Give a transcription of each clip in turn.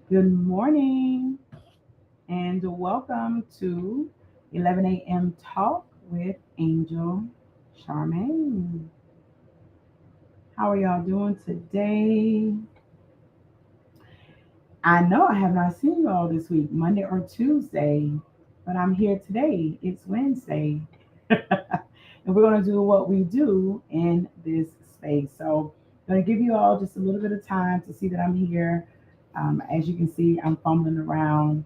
Good morning and welcome to 11 a.m. Talk with Angel Charmaine. How are y'all doing today? I know I have not seen you all this week, Monday or Tuesday, but I'm here today. It's Wednesday. And we're going to do what we do in this space. So I'm going to give you all just a little bit of time to see that I'm here. As you can see, I'm fumbling around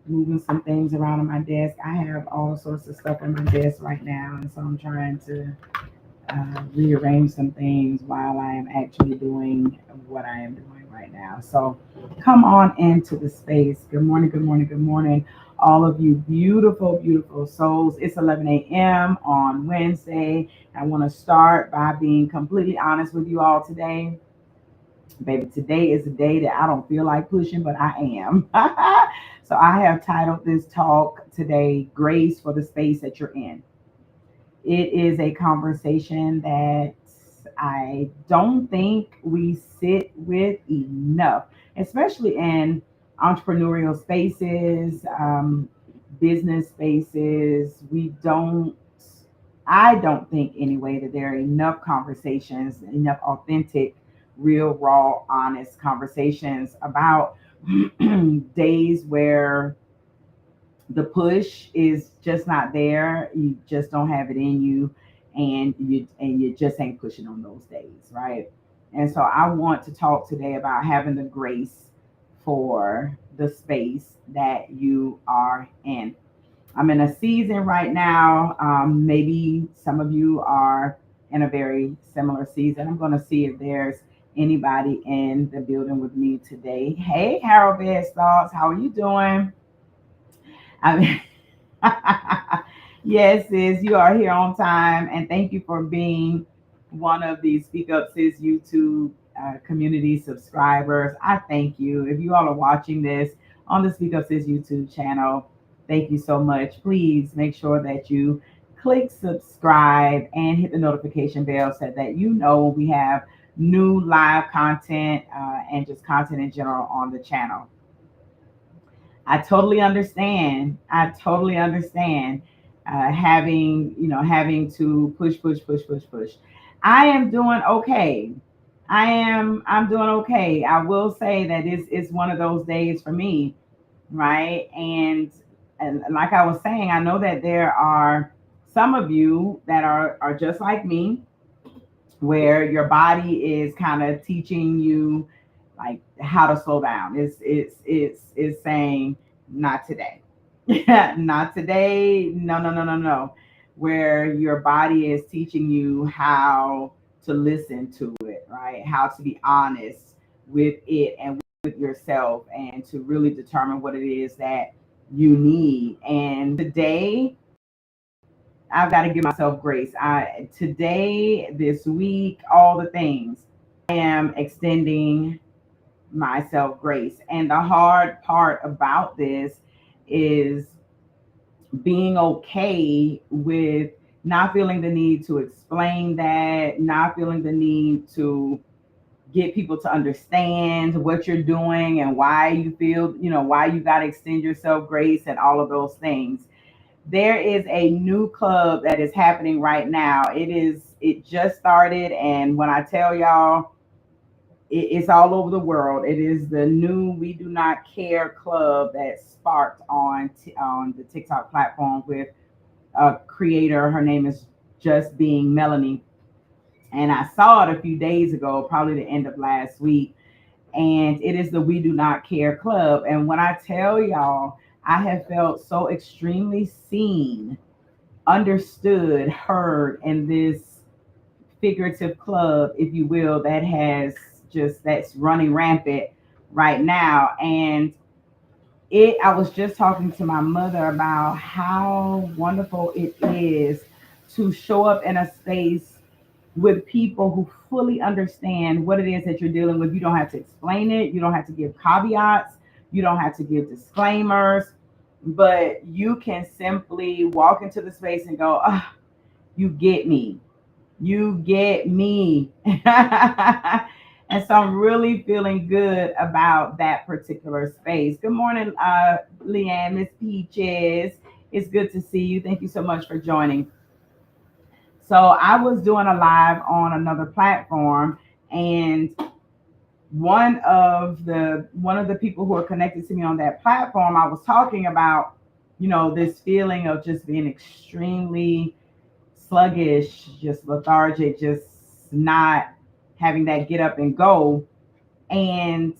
moving some things around on my desk. I have all sorts of stuff on my desk right now, and so I'm trying to rearrange some things while I am actually doing what I am doing right now. So come on into the space. Good morning, good morning, good morning, all of you beautiful, beautiful souls. It's 11 a.m. on Wednesday. I want to start by being completely honest with you all today. Baby, today is a day that I don't feel like pushing, but I am. So I have titled this talk today, Grace for the Space That You're In. It is a conversation that I don't think we sit with enough, especially in entrepreneurial spaces, business spaces. I don't think anyway that there are enough conversations, enough authentic, real, raw, honest conversations about days where the push is just not there. You just don't have it in you, and you just ain't pushing on those days, right? And so I want to talk today about having the grace for the space that you are in. I'm in a season right now. Maybe some of you are in a very similar season. I'm going to see if there's anybody in the building with me today. Hey, Harold Best Thoughts, how are you doing? I mean, yes, sis, you are here on time, and thank you for being one of the Speak Up Sis YouTube community subscribers. I thank you. If you all are watching this on the Speak Up Sis YouTube channel, thank you so much. Please make sure that you click subscribe and hit the notification bell so that you know when we have new live content and just content in general on the channel. I totally understand. I totally understand having to push, push, push, push, push. I am doing okay. I'm doing okay. I will say that it's one of those days for me, right? And like I was saying, I know that there are some of you that are just like me, where your body is kind of teaching you like how to slow down. It's saying not today. Not today. No, no, no, no, no. Where your body is teaching you how to listen to it, right? How to be honest with it and with yourself and to really determine what it is that you need. And today I've got to give myself grace. Today, this week, all the things, I am extending myself grace. And the hard part about this is being okay with not feeling the need to explain that, not feeling the need to get people to understand what you're doing and why you feel, why you got to extend yourself grace and all of those things. There is a new club that is happening right now. It just started, and when I tell y'all, it's all over the world. It is the new We Do Not Care club that sparked on the TikTok platform with a creator. Her name is Just Being Melanie, and I saw it a few days ago, probably the end of last week. And it is the We Do Not Care club. And when I tell y'all, I have felt so extremely seen, understood, heard in this figurative club, if you will, that's running rampant right now. And I was just talking to my mother about how wonderful it is to show up in a space with people who fully understand what it is that you're dealing with. You don't have to explain it, you don't have to give caveats, you don't have to give disclaimers, but you can simply walk into the space and go, oh, you get me. You get me. And so I'm really feeling good about that particular space. Good morning, Leanne, Miss Peaches. It's good to see you. Thank you so much for joining. So I was doing a live on another platform, and one of the people who are connected to me on that platform, I was talking about, this feeling of just being extremely sluggish, just lethargic, just not having that get up and go. And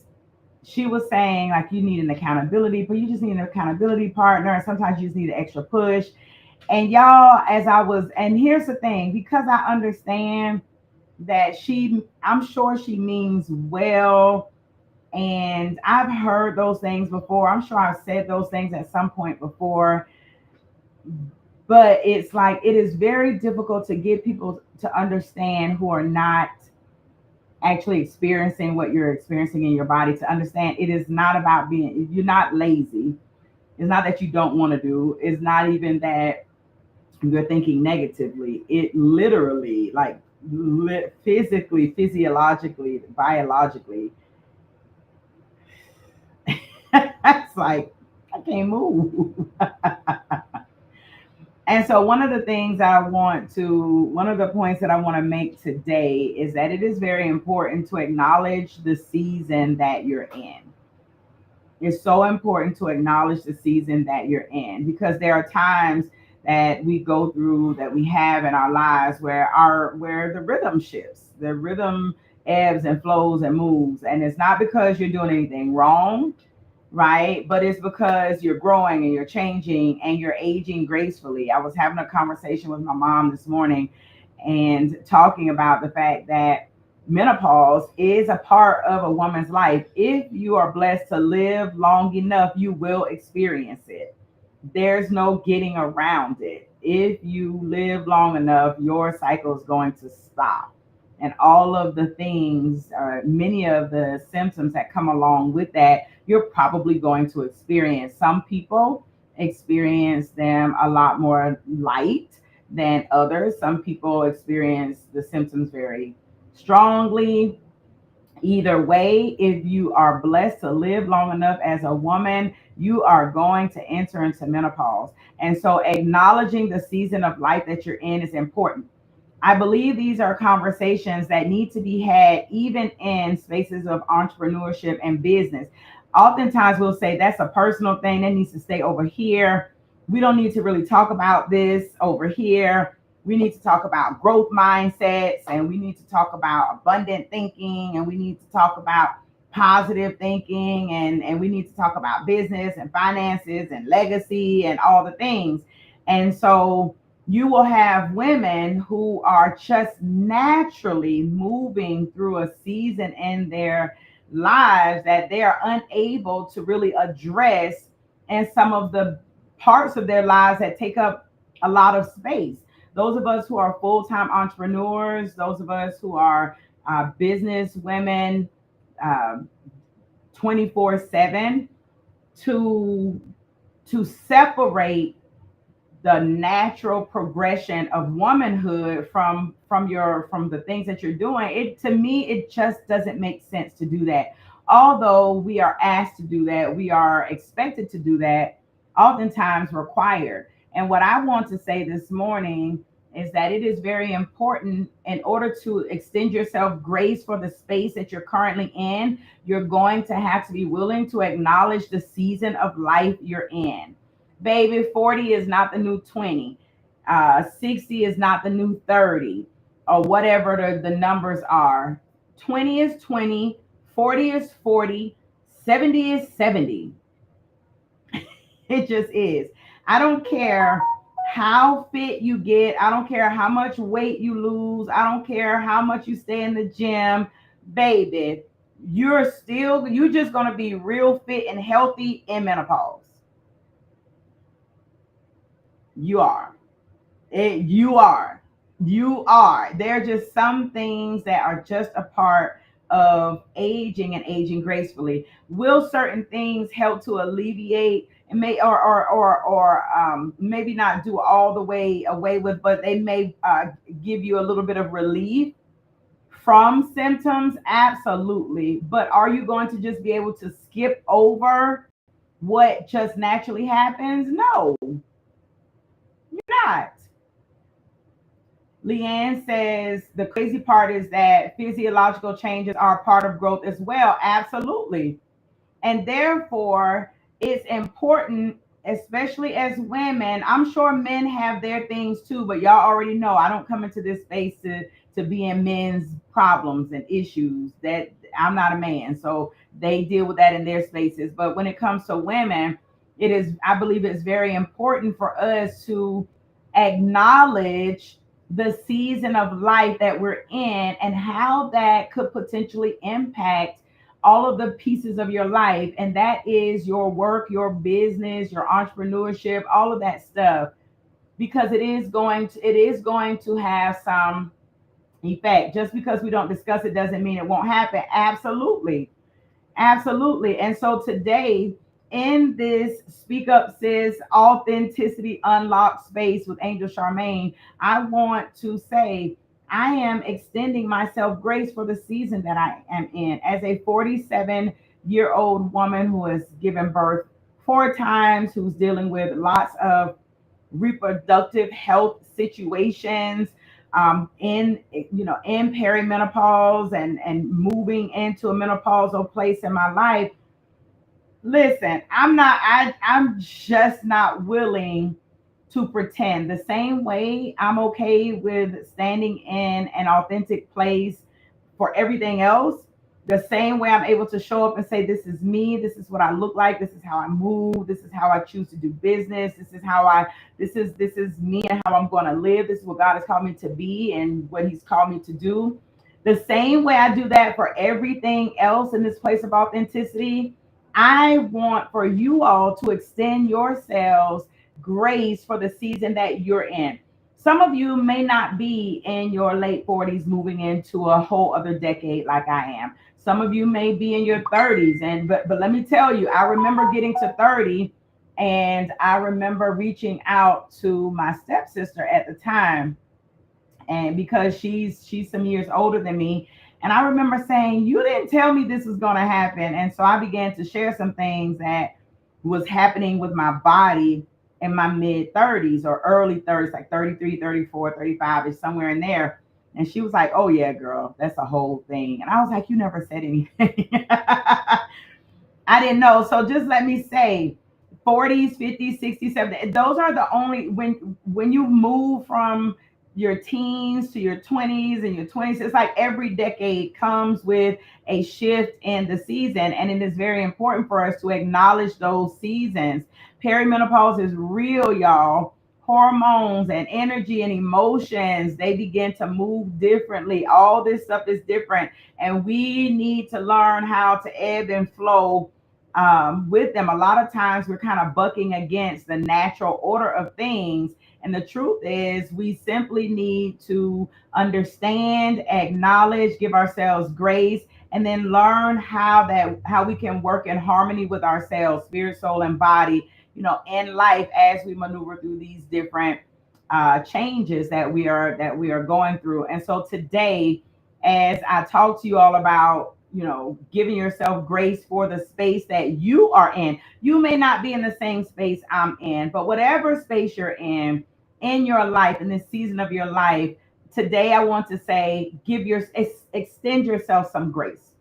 she was saying, like, you need an accountability, but you just need an accountability partner. And sometimes you just need an extra push. And y'all, and here's the thing, because I understand that I'm sure she means well. And I've heard those things before. I'm sure I've said those things at some point before. But it's like, it is very difficult to get people to understand who are not actually experiencing what you're experiencing in your body, to understand it is not about you're not lazy. It's not that you don't want to do. It's not even that you're thinking negatively. It literally, like, physically, physiologically, biologically, it's like, I can't move. And so one of the points that I want to make today is that it is very important to acknowledge the season that you're in. It's so important to acknowledge the season that you're in, because there are times that we go through, that we have in our lives, where the rhythm shifts, the rhythm ebbs and flows and moves. And it's not because you're doing anything wrong, right? But it's because you're growing and you're changing and you're aging gracefully. I was having a conversation with my mom this morning and talking about the fact that menopause is a part of a woman's life. If you are blessed to live long enough, you will experience it. There's no getting around it. If you live long enough, your cycle is going to stop. And all of the things, many of the symptoms that come along with that, you're probably going to experience. Some people experience them a lot more light than others. Some people experience the symptoms very strongly. Either way, if you are blessed to live long enough as a woman, you are going to enter into menopause. And so acknowledging the season of life that you're in is important. I believe these are conversations that need to be had even in spaces of entrepreneurship and business. Oftentimes we'll say that's a personal thing that needs to stay over here. We don't need to really talk about this over here. We need to talk about growth mindsets, and we need to talk about abundant thinking, and we need to talk about positive thinking, and we need to talk about business and finances and legacy and all the things. And so you will have women who are just naturally moving through a season in their lives that they are unable to really address, and some of the parts of their lives that take up a lot of space. Those of us who are full-time entrepreneurs, those of us who are business women, 24/7, to separate the natural progression of womanhood from the things that you're doing, it, to me, it just doesn't make sense to do that. Although we are asked to do that, we are expected to do that, oftentimes required. And what I want to say this morning is that it is very important, in order to extend yourself grace for the space that you're currently in, you're going to have to be willing to acknowledge the season of life you're in. Baby, 40 is not the new 20. 60 is not the new 30, or whatever the numbers are. 20 is 20, 40 is 40, 70 is 70. It just is. I don't care how fit you get. I don't care how much weight you lose. I don't care how much you stay in the gym. Baby, you're just going to be real fit and healthy in menopause. You are. You are. You are. There are just some things that are just a part of aging and aging gracefully. Will certain things help to alleviate and maybe not do all the way away with, but they may give you a little bit of relief from symptoms? Absolutely. But are you going to just be able to skip over what just naturally happens? No, you're not. Leanne says the crazy part is that physiological changes are part of growth as well. Absolutely. And therefore, it's important, especially as women. I'm sure men have their things too, but y'all already know I don't come into this space to be in men's problems and issues. That I'm not a man, so they deal with that in their spaces. But when it comes to women, it is, I believe it's very important for us to acknowledge the season of life that we're in and how that could potentially impact all of the pieces of your life, and that is your work, your business, your entrepreneurship, all of that stuff, because it is going to have some effect. Just because we don't discuss it doesn't mean it won't happen. Absolutely. Absolutely. And so today, in this Speak Up Sis Authenticity Unlocked space with Angel Charmaine, I want to say I am extending myself grace for the season that I am in. As a 47-year-old woman who has given birth four times, who's dealing with lots of reproductive health situations, in perimenopause and moving into a menopausal place in my life. Listen, I'm just not willing to pretend. The same way I'm okay with standing in an authentic place for everything else, the same way I'm able to show up and say, this is me, this is what I look like, this is how I move, this is how I choose to do business, this is me and how I'm going to live, this is what God has called me to be and what he's called me to do. The same way I do that for everything else in this place of authenticity, I want for you all to extend yourselves grace for the season that you're in. Some of you may not be in your late 40s moving into a whole other decade like I am. Some of you may be in your 30s, and but let me tell you, I remember getting to 30 and I remember reaching out to my stepsister at the time, and because she's some years older than me, and I remember saying, you didn't tell me this was going to happen. And so I began to share some things that was happening with my body in my mid 30s or early 30s, like 33, 34, 35 is somewhere in there. And she was like, oh yeah, girl, that's a whole thing. And I was like, you never said anything. I didn't know. So just let me say 40s, 50s, 60s, 70s. Those are the only when you move from your teens to your 20s and your 20s, it's like every decade comes with a shift in the season. And it is very important for us to acknowledge those seasons. Perimenopause is real, y'all. Hormones and energy and emotions, they begin to move differently. All this stuff is different. And we need to learn how to ebb and flow with them. A lot of times we're kind of bucking against the natural order of things. And the truth is, we simply need to understand, acknowledge, give ourselves grace, and then learn how we can work in harmony with ourselves, spirit, soul, and body, in life as we maneuver through these different changes that we are going through. And so today, as I talk to you all about giving yourself grace for the space that you are in. You may not be in the same space I'm in, but whatever space you're in your life, in this season of your life, today I want to say, extend yourself some grace.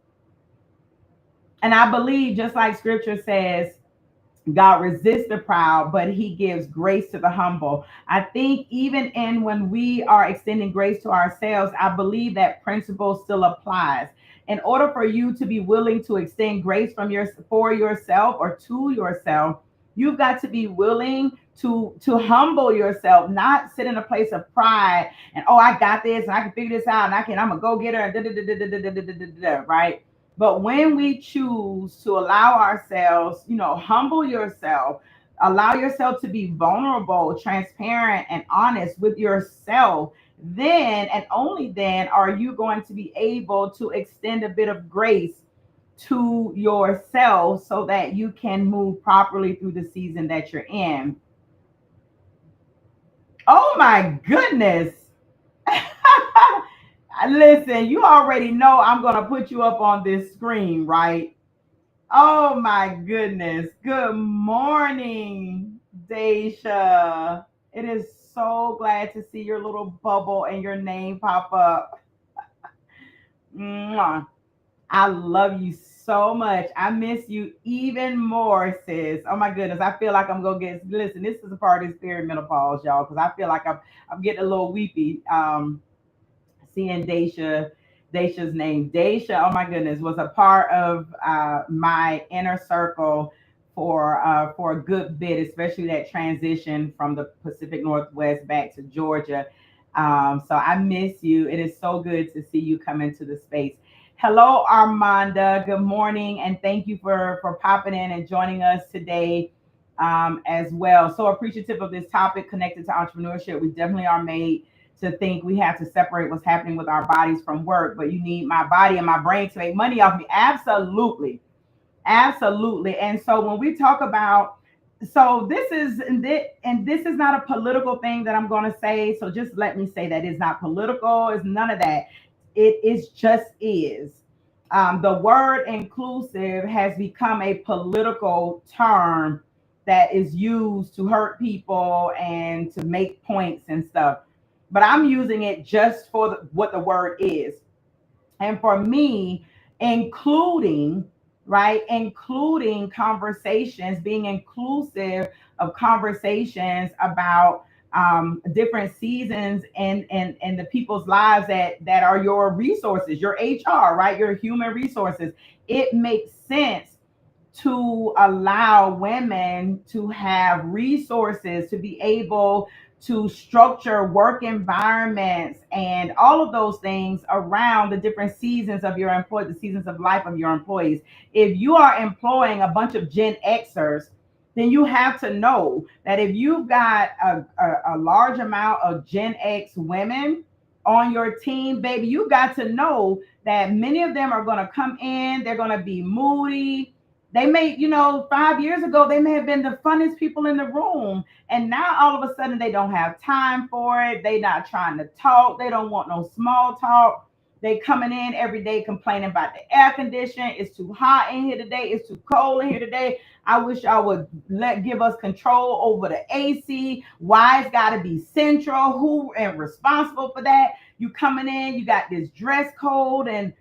And I believe, just like scripture says, God resists the proud, but he gives grace to the humble. I think even in when we are extending grace to ourselves, I believe that principle still applies. In order for you to be willing to extend grace for yourself or to yourself, you've got to be willing to humble yourself, not sit in a place of pride and, oh, I got this and I can figure this out and I'm gonna go get her and right. But when we choose to allow ourselves, humble yourself, allow yourself to be vulnerable, transparent, and honest with yourself, then and only then are you going to be able to extend a bit of grace to yourself so that you can move properly through the season that you're in. Oh my goodness. Listen, you already know I'm gonna put you up on this screen, right? Oh my goodness. Good morning, Daisha. It is so glad to see your little bubble and your name pop up. Mwah. I love you so much. I miss you even more, sis. Oh my goodness. I feel like I'm gonna get listen, this is a part of this perimenopause, y'all, because I feel like I'm getting a little weepy. Seeing Daisha's name. Daisha, oh my goodness, was a part of my inner circle for a good bit, especially that transition from the Pacific Northwest back to Georgia. So I miss you. It is so good to see you come into the space. Hello, Armanda. Good morning, and thank you for popping in and joining us today as well. So appreciative of this topic connected to entrepreneurship. We definitely are made to think we have to separate what's happening with our bodies from work, but you need my body and my brain to make money off me. Absolutely. Absolutely. And so when we talk about, so this is, and this is not a political thing that I'm going to say. So just let me say that it's not political. It's none of that. It is just is. The word inclusive has become a political term that is used to hurt people and to make points and stuff. But I'm using it just for what the word is. And for me, including, right, including conversations, being inclusive of conversations about different seasons and the people's lives that are your resources, your HR, right, your human resources. It makes sense to allow women to have resources to be able to structure work environments and all of those things around the different seasons of your employee, the seasons of life of your employees. If you are employing a bunch of Gen Xers, then you have to know that if you've got a large amount of Gen X women on your team, baby, you got to know that many of them are going to come in, they're going to be moody. They may, 5 years ago, they may have been the funnest people in the room. And now all of a sudden they don't have time for it. They not trying to talk. They don't want no small talk. They coming in every day complaining about the air conditioning. It's too hot in here today. It's too cold in here today. I wish y'all would give us control over the AC. Why it's got to be central? Who and responsible for that? You coming in, you got this dress code and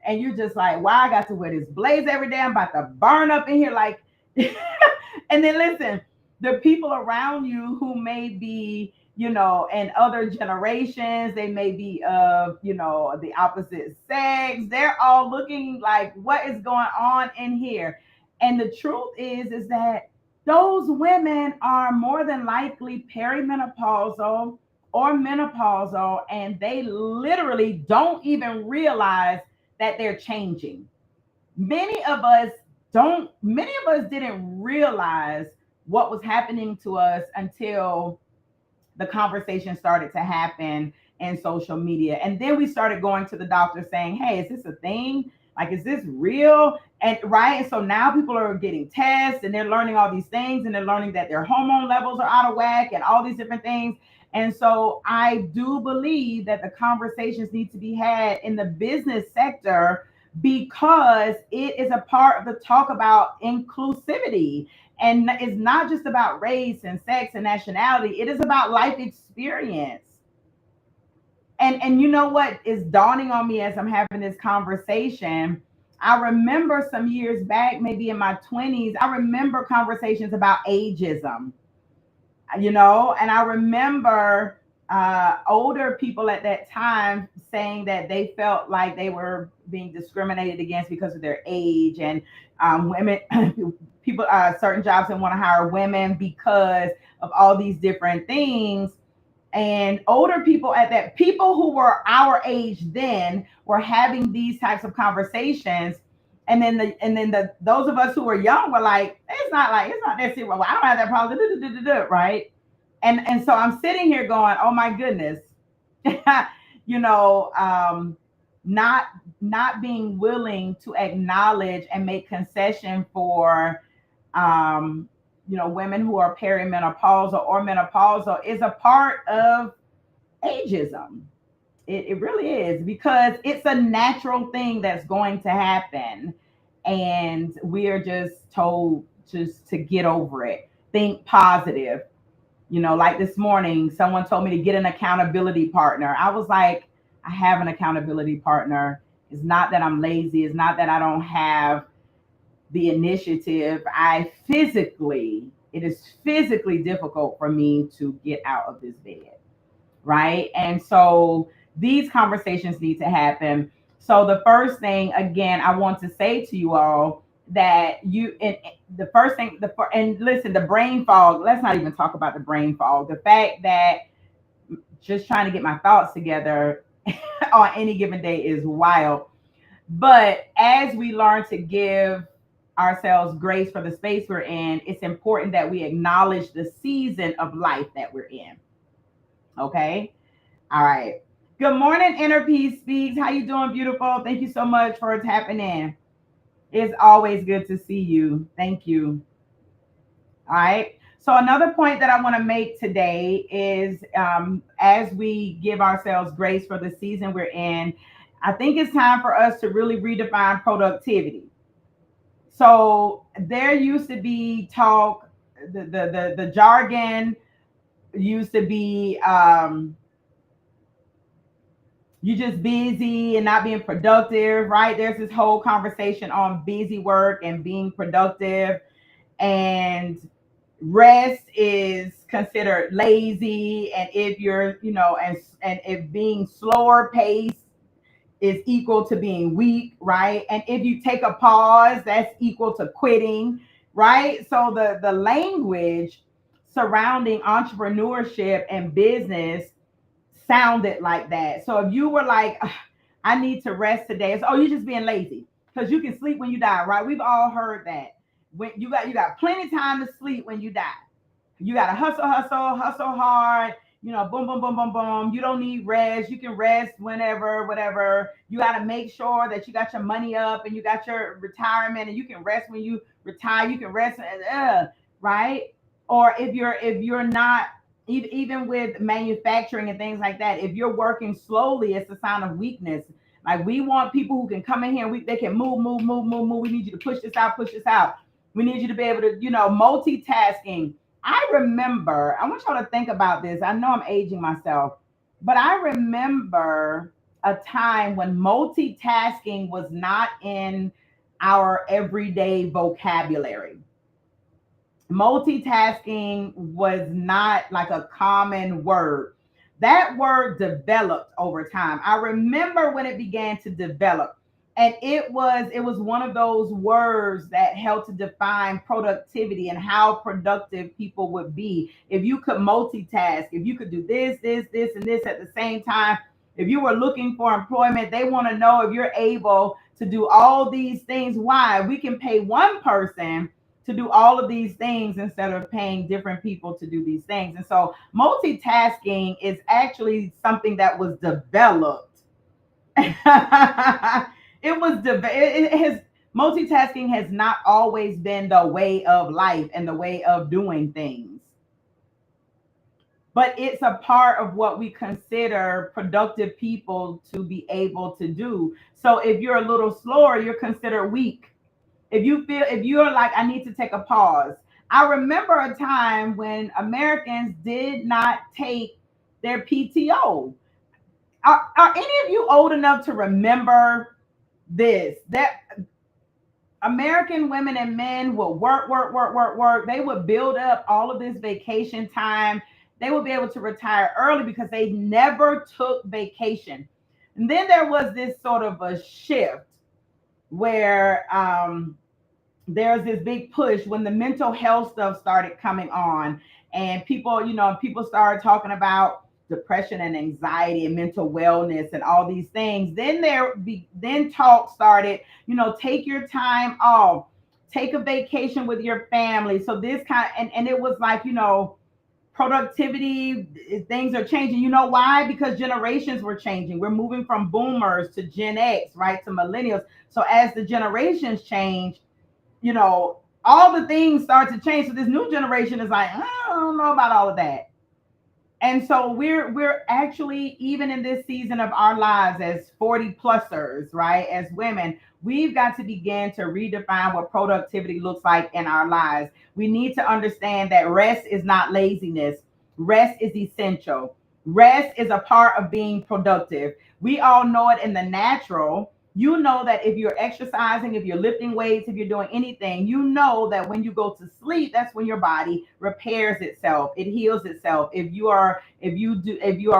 you're just like, why I got to wear this blaze every day? I'm about to burn up in here like and then listen, the people around you who may be, in other generations, they may be of, the opposite sex. They're all looking like, what is going on in here? And the truth is that those women are more than likely perimenopausal or menopausal, and they literally don't even realize that they're changing. Many of us many of us didn't realize what was happening to us until the conversation started to happen in social media. And then we started going to the doctor saying, hey, is this a thing? Like, is this real? And right. And so now people are getting tests and they're learning all these things and they're learning that their hormone levels are out of whack and all these different things. And so I do believe that the conversations need to be had in the business sector because it is a part of the talk about inclusivity. And it's not just about race and sex and nationality, it is about life experience. And you know what is dawning on me as I'm having this conversation? I remember some years back, maybe in my 20s, I remember conversations about ageism, and I remember older people at that time saying that they felt like they were being discriminated against because of their age, and women, people, certain jobs didn't want to hire women because of all these different things. And older people at that, people who were our age then, were having these types of conversations. And then the those of us who were young were like, it's not that serious. Well, I don't have that problem, right? And so I'm sitting here going, oh my goodness, you know, not not being willing to acknowledge and make concession for women who are perimenopausal or menopausal is a part of ageism. It really is, because it's a natural thing that's going to happen. And we are just told just to get over it. Think positive. Like this morning, someone told me to get an accountability partner. I was like, I have an accountability partner. It's not that I'm lazy. It's not that I don't have the initiative. It is physically difficult for me to get out of this bed. Right. And so these conversations need to happen. So the first thing, again, I want to say to you all that the first thing, and listen, the brain fog, let's not even talk about the brain fog. The fact that just trying to get my thoughts together on any given day is wild. But as we learn to give ourselves grace for the space we're in, it's important that we acknowledge the season of life that we're in. Okay. All right. Good morning, Inner Peace Speaks. How you doing, beautiful? Thank you so much for tapping in. It's always good to see you. Thank you. All right. So another point that I want to make today is, as we give ourselves grace for the season we're in, I think it's time for us to really redefine productivity. So there used to be talk, the jargon used to be, you just busy and not being productive, right? There's this whole conversation on busy work and being productive, and rest is considered lazy. And if you're, and if being slower paced is equal to being weak, right? And if you take a pause, that's equal to quitting, right? So the language surrounding entrepreneurship and business sounded like that. So if you were like, I need to rest today, it's, oh, you're just being lazy because you can sleep when you die, right? We've all heard that. When you got plenty of time to sleep when you die. You got to hustle hard. Boom, boom, boom, boom, boom. You don't need rest. You can rest whenever, whatever. You got to make sure that you got your money up and you got your retirement, and you can rest when you retire. You can rest, right? Or if you're not, even with manufacturing and things like that, if you're working slowly, it's a sign of weakness. Like, we want people who can come in here and they can move, move, move, move, move. We need you to push this out, push this out. We need you to be able to, multitasking. I want y'all to think about this. I know I'm aging myself, but I remember a time when multitasking was not in our everyday vocabulary. Multitasking was not like a common word. That word developed over time. I remember when it began to develop. And it was one of those words that helped to define productivity and how productive people would be. If you could multitask, if you could do this, and this at the same time, if you were looking for employment, they want to know if you're able to do all these things. Why? We can pay one person to do all of these things instead of paying different people to do these things. And so multitasking is actually something that was developed. It has multitasking has not always been the way of life and the way of doing things, but it's a part of what we consider productive people to be able to do. So if you're a little slower, you're considered weak. If you're like, I need to take a pause. I remember a time when Americans did not take their PTO. Are any of you old enough to remember this? That American women and men will work, work, work, work, work. They would build up all of this vacation time. They would be able to retire early because they never took vacation. And then there was this sort of a shift where there's this big push when the mental health stuff started coming on, and people started talking about depression and anxiety and mental wellness and all these things. Then talk started, take your time off, take a vacation with your family. So this and it was like, productivity, things are changing. You know why? Because generations were changing. We're moving from boomers to Gen X, right, to millennials. So as the generations change, all the things start to change. So this new generation is like, I don't know about all of that. And so we're actually, even in this season of our lives as 40 plusers, right, as women, we've got to begin to redefine what productivity looks like in our lives. We need to understand that rest is not laziness. Rest is essential. Rest is a part of being productive. We all know it in the natural. You know that if you're exercising, if you're lifting weights, if you're doing anything, you know that when you go to sleep, that's when your body repairs itself, it heals itself. If you are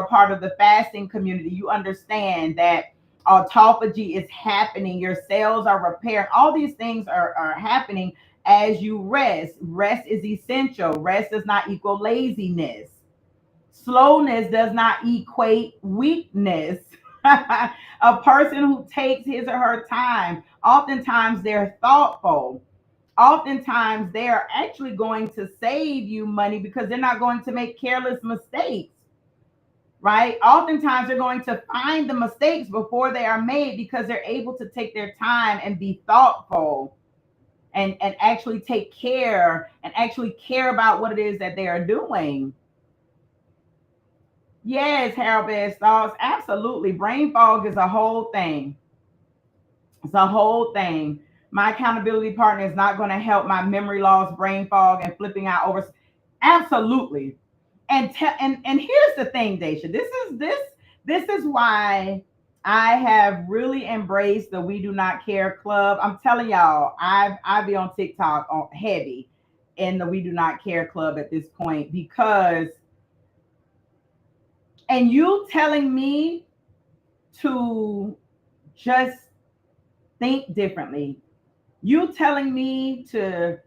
part of the fasting community, you understand that autophagy is happening, your cells are repairing, all these things are happening as you rest. Rest is essential. Rest does not equal laziness. Slowness does not equate weakness. A person who takes his or her time, oftentimes they're thoughtful. Oftentimes they are actually going to save you money because they're not going to make careless mistakes, right? Oftentimes they're going to find the mistakes before they are made because they're able to take their time and be thoughtful and actually take care and actually care about what it is that they are doing. Yes, Harold Best thoughts. Absolutely. Brain fog is a whole thing. It's a whole thing. My accountability partner is not going to help my memory loss, brain fog, and flipping out over. Absolutely. And here's the thing, Daisha. This is why I have really embraced the We Do Not Care Club. I'm telling y'all, I be on TikTok on heavy in the We Do Not Care Club at this point because, and you telling me to just think differently. You telling me to,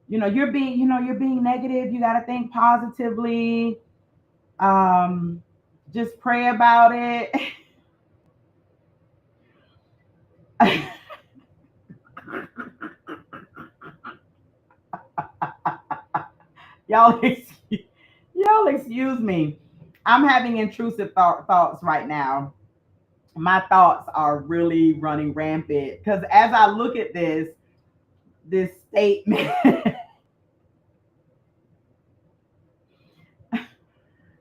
you're being negative. You got to think positively. Um, just pray about it. y'all, y'all excuse me. I'm having intrusive thoughts right now. My thoughts are really running rampant because as I look at this statement,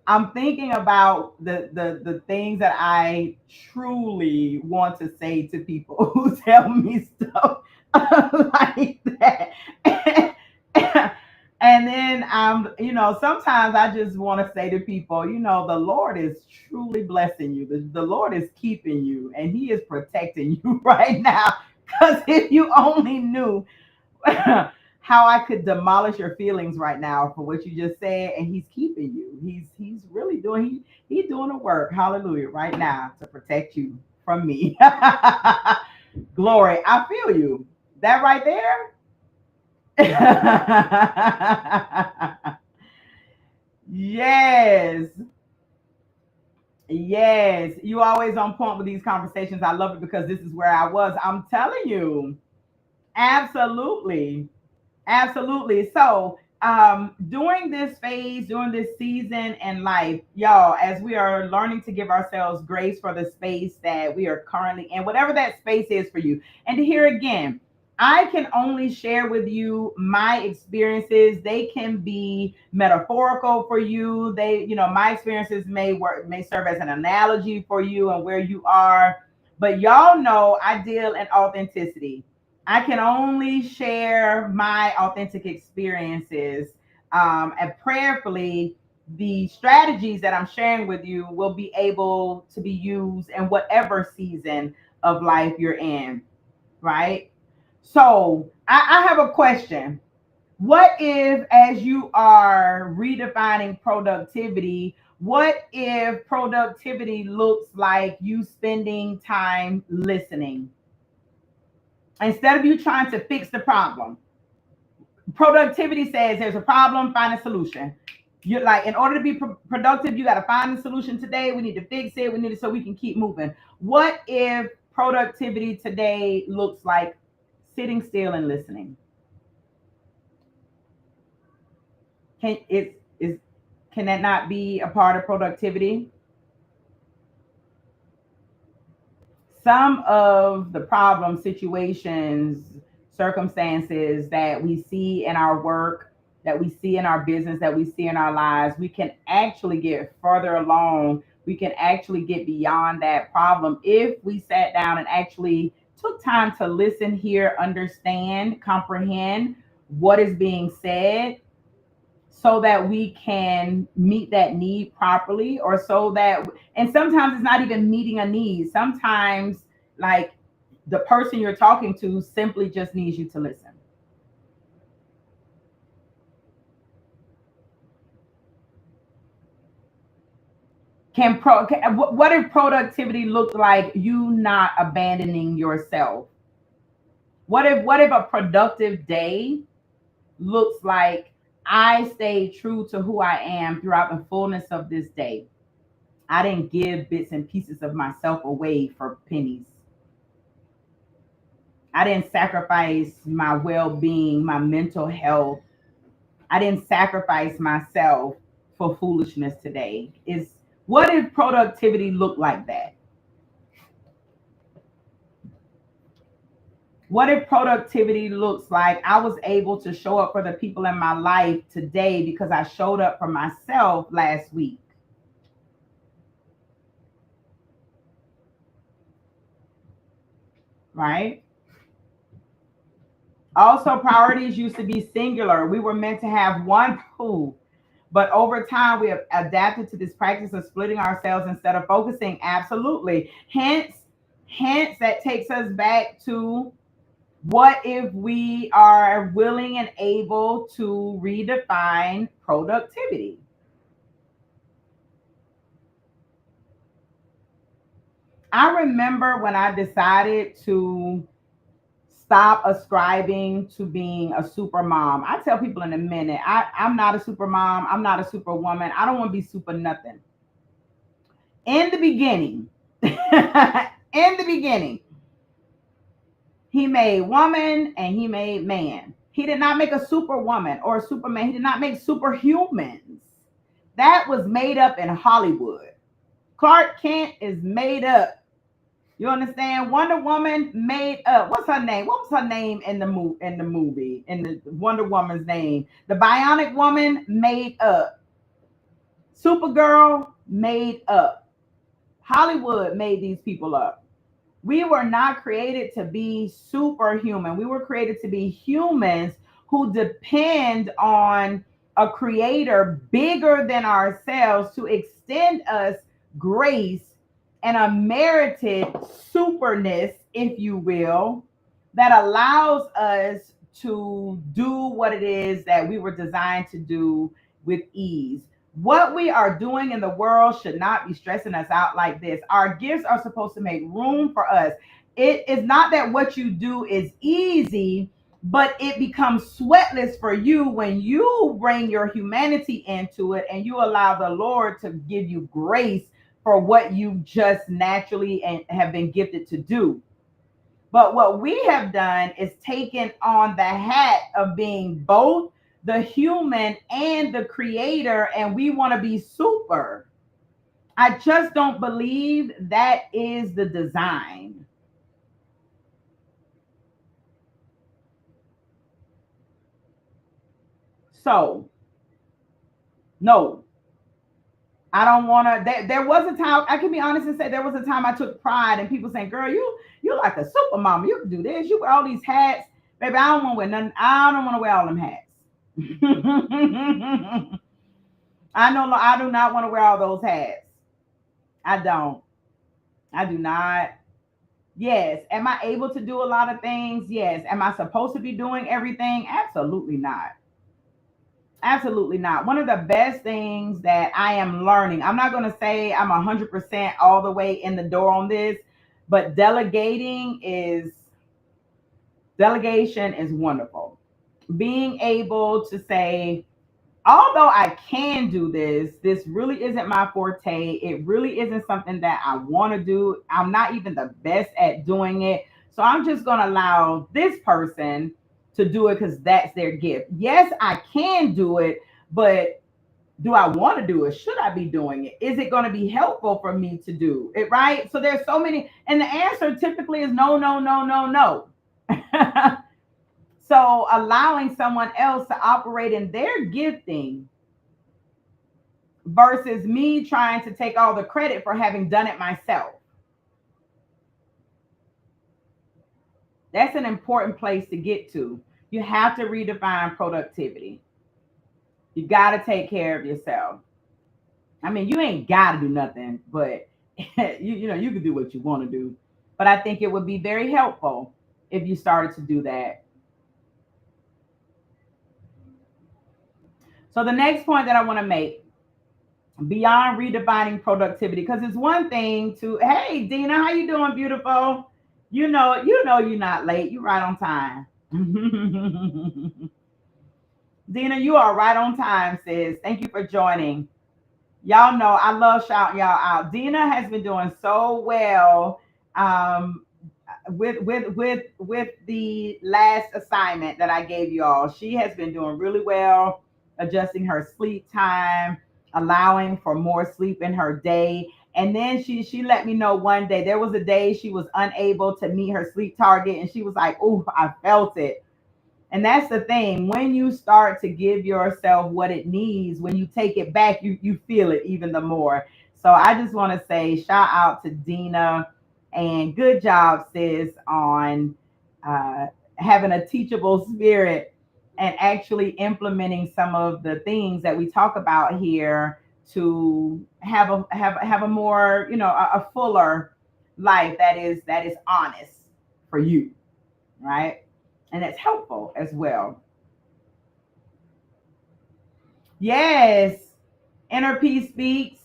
I'm thinking about the things that I truly want to say to people who tell me stuff like that. And then sometimes I just want to say to people, the Lord is truly blessing you. The Lord is keeping you and He is protecting you right now. Because if you only knew how I could demolish your feelings right now for what you just said, and He's keeping you. He's really he's doing the work, hallelujah, right now to protect you from me. Glory, I feel you. That right there. Yes. Yes. You always on point with these conversations. I love it because this is where I was. I'm telling you. Absolutely. Absolutely. So, during this phase, during this season in life, y'all, as we are learning to give ourselves grace for the space that we are currently in, whatever that space is for you. And to hear again, I can only share with you my experiences. They can be metaphorical for you. My experiences may serve as an analogy for you and where you are. But y'all know I deal in authenticity. I can only share my authentic experiences. And prayerfully, the strategies that I'm sharing with you will be able to be used in whatever season of life you're in, right? So I have a question. What if, as you are redefining productivity, what if productivity looks like you spending time listening? Instead of you trying to fix the problem, productivity says there's a problem, find a solution. You're like, in order to be productive, you got to find the solution today. We need to fix it. We need it so we can keep moving. What if productivity today looks like sitting still and listening? Can it is can that not be a part of productivity? Some of the problem situations, circumstances that we see in our work, that we see in our business, that we see in our lives, we can actually get further along. We can actually get beyond that problem if we sat down and actually took time to listen, hear, understand, comprehend what is being said, so that we can meet that need properly, or so that, and sometimes it's not even meeting a need. Sometimes, like, the person you're talking to simply just needs you to listen. What if productivity looked like you not abandoning yourself? What if a productive day looks like I stayed true to who I am throughout the fullness of this day? I didn't give bits and pieces of myself away for pennies. I didn't sacrifice my well-being, my mental health. I didn't sacrifice myself for foolishness today. Is What if productivity looked like that? What if productivity looks like I was able to show up for the people in my life today because I showed up for myself last week, right? Also, priorities used to be singular. We were meant to have one pool, but over time we have adapted to this practice of splitting ourselves instead of focusing. Absolutely. Hence that takes us back to, what if we are willing and able to redefine productivity? I remember when I decided to stop ascribing to being a super mom. I tell people in a minute, I'm not a super mom. I'm not a super woman. I don't want to be super nothing. In the beginning, in the beginning, he made woman and he made man. He did not make a super woman or a superman. He did not make superhumans. That was made up in Hollywood. Clark Kent is made up. You understand? Wonder Woman made up. What's her name? What was her name in the movie? In the Wonder Woman's name, the Bionic Woman made up. Supergirl made up. Hollywood made these people up. We were not created to be superhuman. We were created to be humans who depend on a creator bigger than ourselves to extend us grace and a merited superness, if you will, that allows us to do what it is that we were designed to do with ease. What we are doing in the world should not be stressing us out like this. Our gifts are supposed to make room for us. It is not that what you do is easy, but it becomes sweatless for you when you bring your humanity into it and you allow the Lord to give you grace for what you just naturally and have been gifted to do. But what we have done is taken on the hat of being both the human and the creator, and we want to be super. I just don't believe that is the design. So, no, I don't want to. There was a time, I can be honest and say, there was a time I took pride in people saying, "Girl, you like a super mama. You can do this. You wear all these hats, baby. I don't want to wear nothing. I don't want to wear all them hats." I know I do not want to wear all those hats. I don't. I do not. Yes. Am I able to do a lot of things? Yes. Am I supposed to be doing everything? Absolutely not. Absolutely not. One of the best things that I am learning, I'm not going to say I'm 100% all the way in the door on this, but delegation is wonderful. Being able to say, although I can do this, this really isn't my forte. It really isn't something that I want to do. I'm not even the best at doing it. So I'm just going to allow this person to do it because that's their gift. Yes, I can do it, but do I want to do it? Should I be doing it? Is it going to be helpful for me to do it? Right. So there's so many, and the answer typically is no, no, no, no, no. So allowing someone else to operate in their gifting versus me trying to take all the credit for having done it myself. That's an important place to get to. You have to redefine productivity. You got to take care of yourself. I mean, you ain't got to do nothing, but you can do what you want to do. But I think it would be very helpful if you started to do that. So the next point that I want to make, beyond redefining productivity, because it's one thing to, hey Dina, how you doing, beautiful? You're not late. You're right on time. Dina, you are right on time, sis. Thank you for joining. Y'all know I love shouting y'all out. Dina has been doing so well um, with the last assignment that I gave you all. She has been doing really well, adjusting her sleep time, allowing for more sleep in her day. And then she let me know one day there was a day she was unable to meet her sleep target, and she was like, "Ooh, I felt it." And that's the thing. When you start to give yourself what it needs, when you take it back, you feel it even the more. So I just want to say shout out to Dina and good job, sis, on uh, having a teachable spirit and actually implementing some of the things that we talk about here to have a more, a fuller life that is honest for you, right? And it's helpful as well. Yes, inner peace speaks.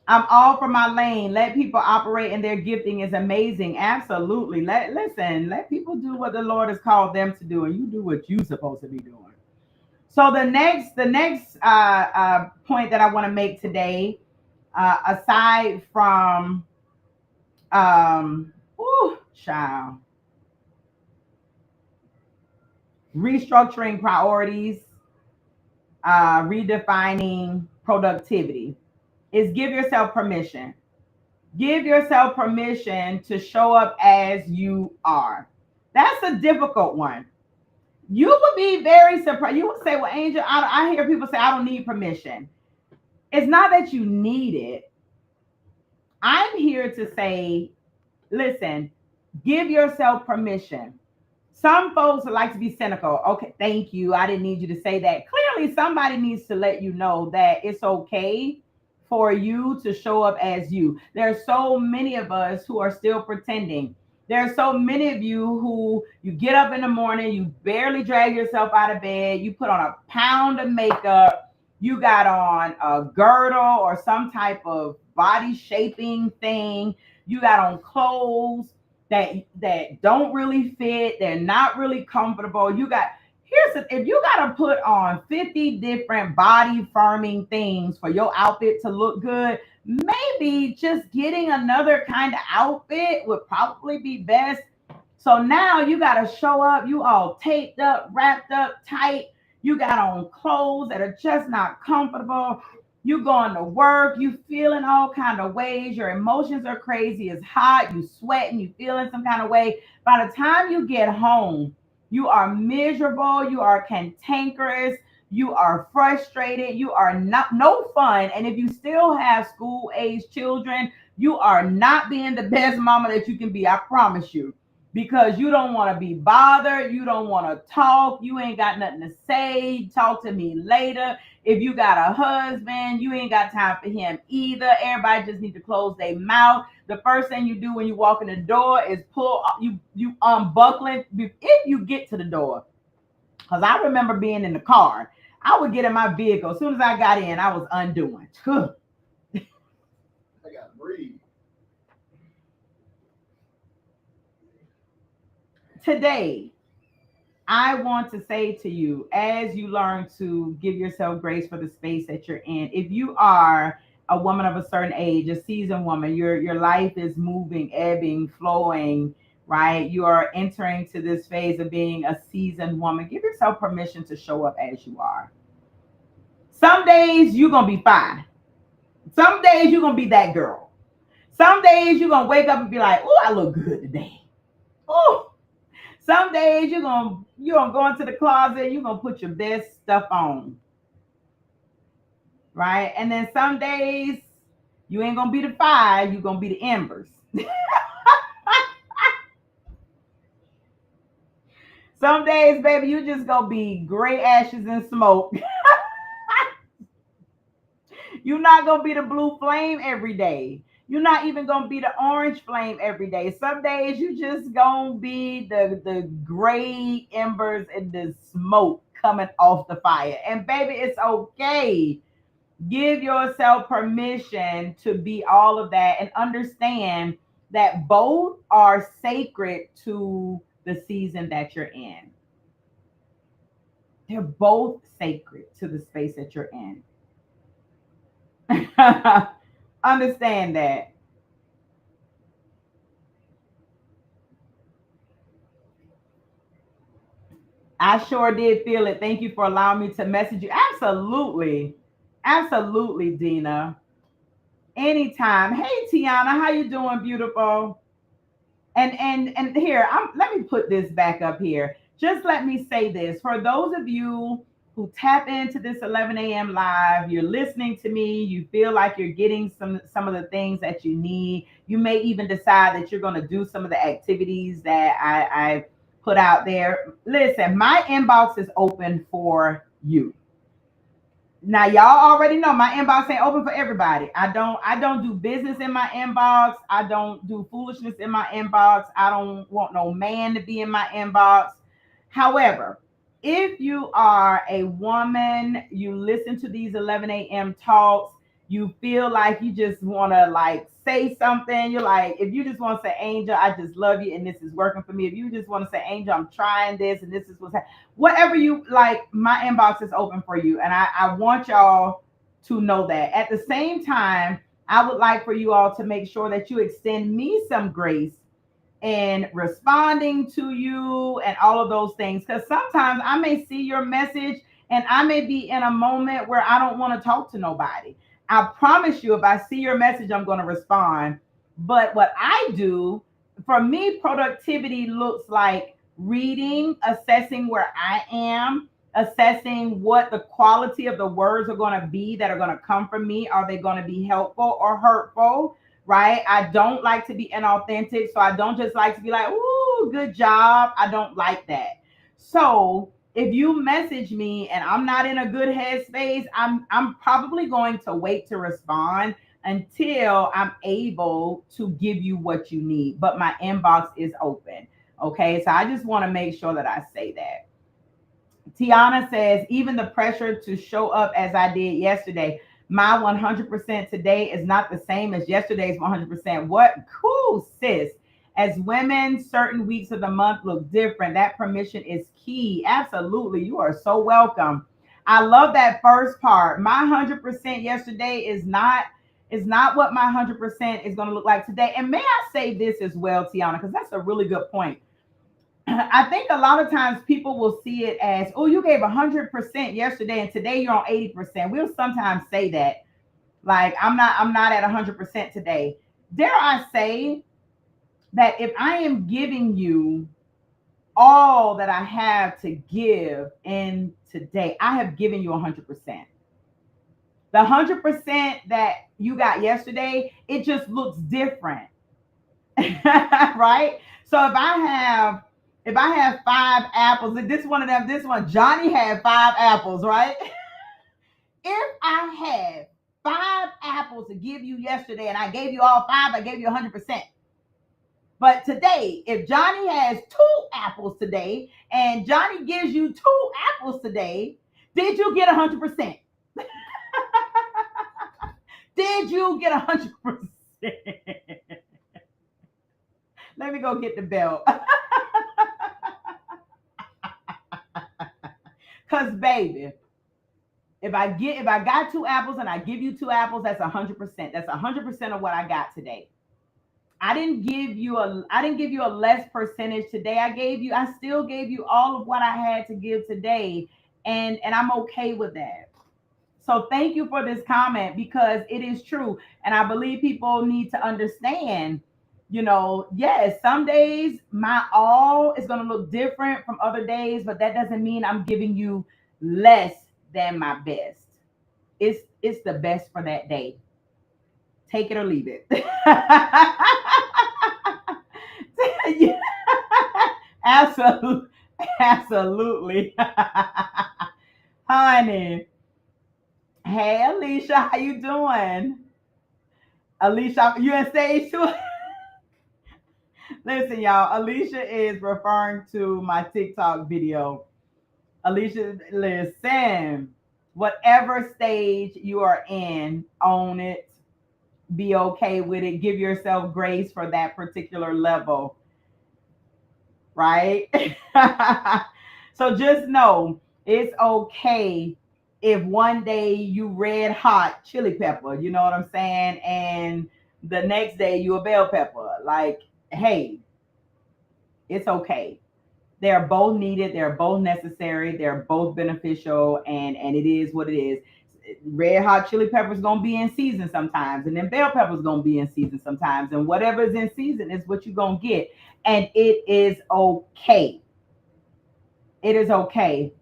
I'm all for my lane. Let people operate in their gifting is amazing. Absolutely. Let people do what the Lord has called them to do, and you do what you're supposed to be doing. So the next point that I want to make today, aside from child, restructuring priorities, redefining productivity, is give yourself permission. Give yourself permission to show up as you are. That's a difficult one. You would be very surprised. You would say, "Well, Angel, I hear people say I don't need permission." It's not that you need it. I'm here to say, listen, give yourself permission. Some folks like to be cynical. Okay, thank you. I didn't need you to say that. Clearly, somebody needs to let you know that it's okay for you to show up as you. There are so many of us who are still pretending. There are so many of you who you get up in the morning, you barely drag yourself out of bed, you put on a pound of makeup, you got on a girdle or some type of body shaping thing, you got on clothes that don't really fit, they're not really comfortable. If you got to put on 50 different body firming things for your outfit to look good, maybe just getting another kind of outfit would probably be best. So now you got to show up, you all taped up, wrapped up tight. You got on clothes that are just not comfortable. You going to work, you feeling all kind of ways. Your emotions are crazy. It's hot. You sweating. You feeling some kind of way. By the time you get home, you are miserable. You are cantankerous. You are frustrated. You are not no fun. And if you still have school age children, you are not being the best mama that you can be. I promise you, because you don't want to be bothered. You don't want to talk. You ain't got nothing to say. Talk to me later. If you got a husband, you ain't got time for him either. Everybody just need to close their mouth. The first thing you do when you walk in the door is you unbuckling if you get to the door. Because I remember being in the car. I would get in my vehicle. As soon as I got in, I was undoing. I gotta breathe. Today, I want to say to you, as you learn to give yourself grace for the space that you're in, if you are a woman of a certain age, a seasoned woman, your life is moving, ebbing, flowing, right? You are entering to this phase of being a seasoned woman. Give yourself permission to show up as you are. Some days you're gonna be fine. Some days you're gonna be that girl. Some days you're gonna wake up and be like, "Oh, I look good today." Oh, Some days you're gonna go into the closet, you're gonna put your best stuff on, right? And then some days you ain't gonna be the fire, you're gonna be the embers. Some days, baby, you just gonna be gray ashes and smoke. You're not gonna be the blue flame every day. You're not even gonna be the orange flame every day. Some days you just gonna be the gray embers and the smoke coming off the fire. And baby, it's okay. Give yourself permission to be all of that and understand that both are sacred to the season that you're in. They're both sacred to the space that you're in. Understand that. I sure did feel it. Thank you for allowing me to message you. Absolutely. Absolutely, Dina. Anytime. Hey Tiana, how you doing, beautiful? And here, let me put this back up here. Just let me say this. For those of you who tap into this 11 a.m. live, you're listening to me, you feel like you're getting some of the things that you need. You may even decide that you're going to do some of the activities that I put out there. Listen, my inbox is open for you. Now y'all already know my inbox ain't open for everybody. I don't do business in my inbox. I don't do foolishness in my inbox. I don't want no man to be in my inbox. However, if you are a woman, you listen to these 11 a.m. talks, you feel like you just want to like say something. You're like, if you just want to say, Angel, I just love you and this is working for me. If you just want to say, Angel, I'm trying this and this is what's happening, whatever you like, my inbox is open for you. And I want y'all to know that. At the same time, I would like for you all to make sure that you extend me some grace in responding to you and all of those things. Because sometimes I may see your message and I may be in a moment where I don't want to talk to nobody. I promise you, if I see your message, I'm going to respond. But what I do, for me, productivity looks like reading, assessing where I am, assessing what the quality of the words are going to be that are going to come from me. Are they going to be helpful or hurtful? Right? I don't like to be inauthentic. So I don't just like to be like, ooh, good job. I don't like that. So if you message me and I'm not in a good headspace, I'm probably going to wait to respond until I'm able to give you what you need. But my inbox is open. Okay. So I just want to make sure that I say that. Tiana says, even the pressure to show up as I did yesterday, my 100% today is not the same as yesterday's 100%. What cool, sis. As women, certain weeks of the month look different. That permission is key. Absolutely. You are so welcome. I love that first part. My 100% yesterday is not what my 100% is going to look like today. And may I say this as well, Tiana, because that's a really good point. I think a lot of times people will see it as, oh, you gave 100% yesterday and today you're on 80%. We'll sometimes say that, like, I'm not at 100% today. Dare I say that if I am giving you all that I have to give in today, I have given you 100%. The 100% that you got yesterday, it just looks different. Right? So if I have 5 apples, and this one of them, this one, Johnny had 5 apples, right? If I had 5 apples to give you yesterday and I gave you all five, I gave you 100%. But today, if Johnny has 2 apples today and Johnny gives you 2 apples today, did you get 100%? Did you get 100%? Let me go get the belt. Cause baby, if I got 2 apples and I give you 2 apples, that's 100%. That's 100% of what I got today. I didn't give you a less percentage today. I still gave you all of what I had to give today. And I'm okay with that. So thank you for this comment because it is true. And I believe people need to understand, Yes, some days my all is going to look different from other days, but that doesn't mean I'm giving you less than my best. It's the best for that day. Take it or leave it. Yeah, absolutely, absolutely. Honey, hey Alicia, how you doing? Alicia, you in stage two? Listen, y'all. Alicia is referring to my TikTok video. Alicia, listen. Whatever stage you are in, own it. Be okay with it. Give yourself grace for that particular level, right? So just know it's okay if one day you red hot chili pepper, you know what I'm saying? And the next day you a bell pepper. Like, hey, it's okay. They're both needed, they're both necessary, they're both beneficial, and it is what it is. Red hot chili peppers gonna be in season sometimes, and then bell peppers gonna be in season sometimes, and whatever's in season is what you're gonna get. And it is okay. It is okay.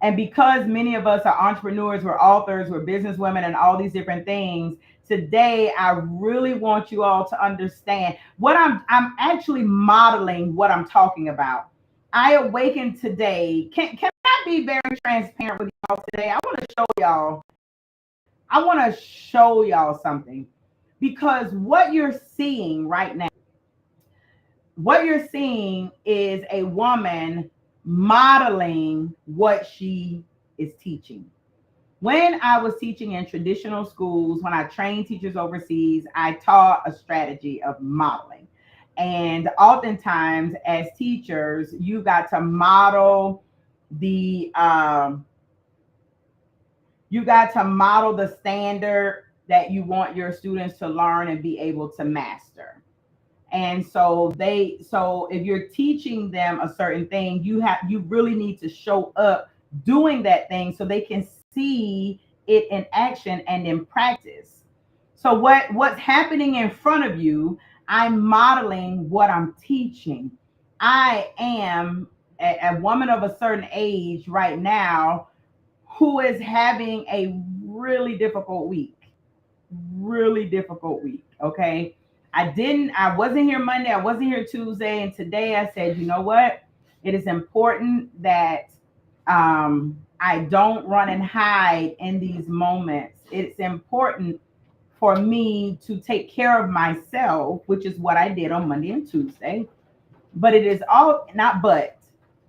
And because many of us are entrepreneurs, we're authors, we're business women, and all these different things, today I really want you all to understand what I'm actually modeling what I'm talking about. I awakened today. Can I be very transparent with y'all today? I want to show y'all something, because what you're seeing is a woman modeling what she is teaching. When I was teaching in traditional schools, when I trained teachers overseas, I taught a strategy of modeling. And oftentimes, as teachers, you got to model the standard that you want your students to learn and be able to master. And so if you're teaching them a certain thing, you really need to show up doing that thing so they can see it in action and in practice. So what's happening in front of you, I'm modeling what I'm teaching. I am a woman of a certain age right now who is having a really difficult week. Okay. I wasn't here Monday, I wasn't here Tuesday, and today I said, you know what? It is important that I don't run and hide in these moments. It's important for me to take care of myself, which is what I did on Monday and Tuesday. But it is all not but,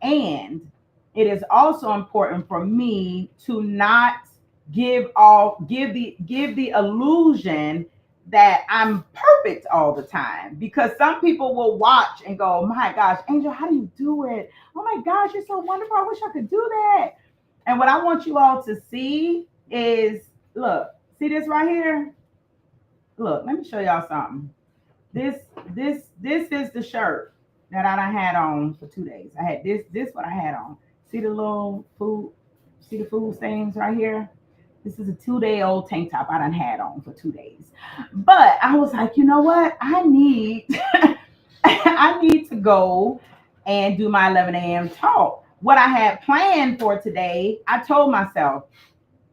and it is also important for me to not give the illusion that I'm perfect all the time, because some people will watch and go, my gosh, Angel, how do you do it? Oh my gosh, you're so wonderful. I wish I could do that. And what I want you all to see is, look, see this right here? Look, let me show y'all something. This this is the shirt that I done had on for 2 days. I had this what I had on. See the little food, see the food stains right here? This is a 2 day old tank top I done had on for 2 days. But I was like, you know what? I need I need to go and do my 11 a.m. talk. What I had planned for today, I told myself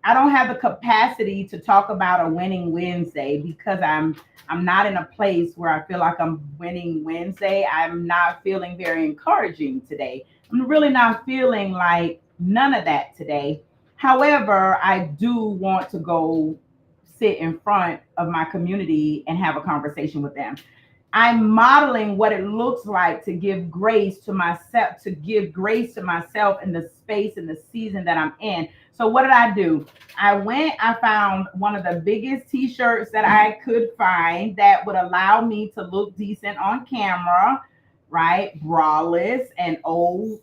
I don't have the capacity to talk about a winning Wednesday, because I'm not in a place where I feel like I'm winning Wednesday. I'm not feeling very encouraging today. I'm really not feeling like none of that today. However, I do want to go sit in front of my community and have a conversation with them. I'm modeling what it looks like to give grace to myself in the space and the season that I'm in. So what did I do? I found one of the biggest t-shirts that I could find that would allow me to look decent on camera, right? Braless and old